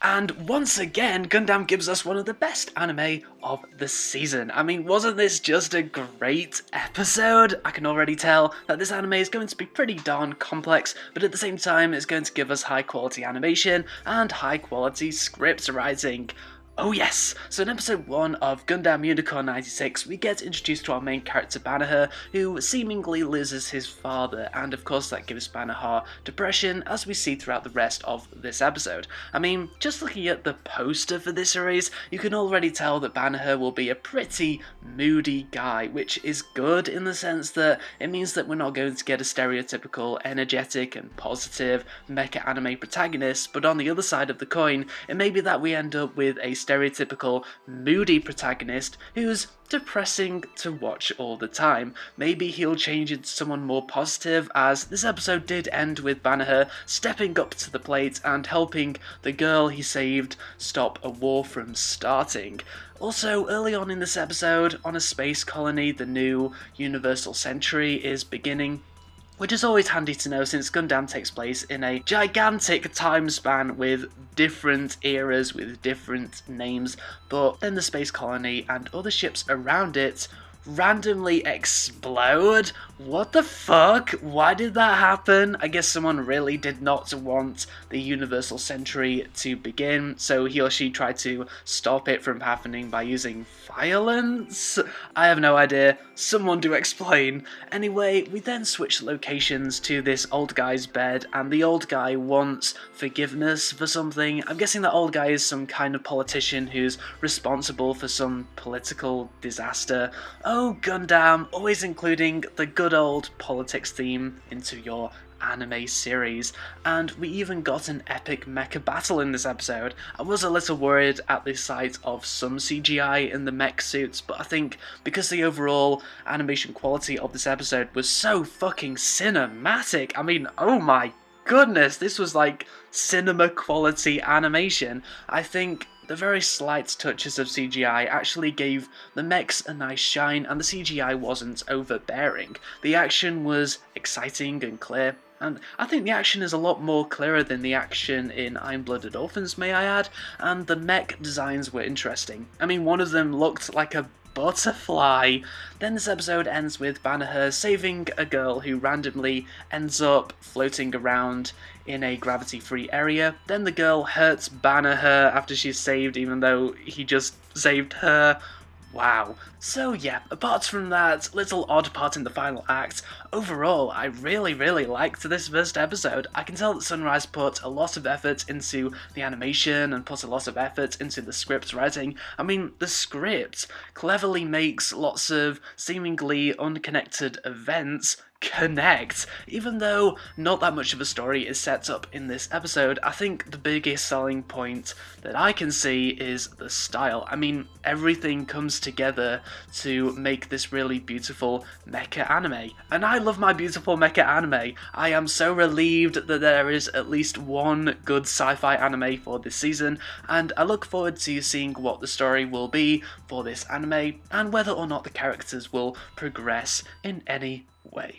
And once again, Gundam gives us one of the best anime of the season. I mean, wasn't this just a great episode? I can already tell that this anime is going to be pretty darn complex, but at the same time, it's going to give us high quality animation and high quality script writing. Oh yes! So in episode 1 of Gundam Unicorn 96, we get introduced to our main character Banner, who seemingly loses his father, and of course that gives Banner depression, as we see throughout the rest of this episode. I mean, just looking at the poster for this series, you can already tell that Banner will be a pretty moody guy, which is good in the sense that it means that we're not going to get a stereotypical, energetic and positive mecha anime protagonist, but on the other side of the coin, it may be that we end up with a stereotypical moody protagonist who's depressing to watch all the time. Maybe he'll change into someone more positive, as this episode did end with Banner stepping up to the plate and helping the girl he saved stop a war from starting. Also, early on in this episode, on a space colony, the new Universal Century is beginning, which is always handy to know since Gundam takes place in a gigantic time span with different eras with different names, but then the space colony and other ships around it randomly explode? What the fuck? Why did that happen? I guess someone really did not want the Universal Century to begin, so he or she tried to stop it from happening by using violence? I have no idea. Someone do explain. Anyway, we then switch locations to this old guy's bed, and the old guy wants forgiveness for something. I'm guessing that old guy is some kind of politician who's responsible for some political disaster. Oh, Gundam, always including the good old politics theme into your anime series, and we even got an epic mecha battle in this episode. I was a little worried at the sight of some CGI in the mech suits, but I think because the overall animation quality of this episode was so fucking cinematic, I mean, oh my goodness, this was like cinema quality animation. I think the very slight touches of CGI actually gave the mechs a nice shine, and the CGI wasn't overbearing. The action was exciting and clear, and I think the action is a lot more clearer than the action in Iron-Blooded Orphans, may I add, and the mech designs were interesting. I mean, one of them looked like a butterfly. Then this episode ends with Banner saving a girl who randomly ends up floating around in a gravity-free area. Then the girl hurts Banner after she's saved, even though he just saved her. Wow. So yeah, apart from that little odd part in the final act, overall I really liked this first episode. I can tell that Sunrise put a lot of effort into the animation and put a lot of effort into the script writing. I mean, the script cleverly makes lots of seemingly unconnected events connect. Even though not that much of a story is set up in this episode, I think the biggest selling point that I can see is the style. I mean, everything comes together to make this really beautiful mecha anime. And I love my beautiful mecha anime. I am so relieved that there is at least one good sci-fi anime for this season, and I look forward to seeing what the story will be for this anime and whether or not the characters will progress in any way.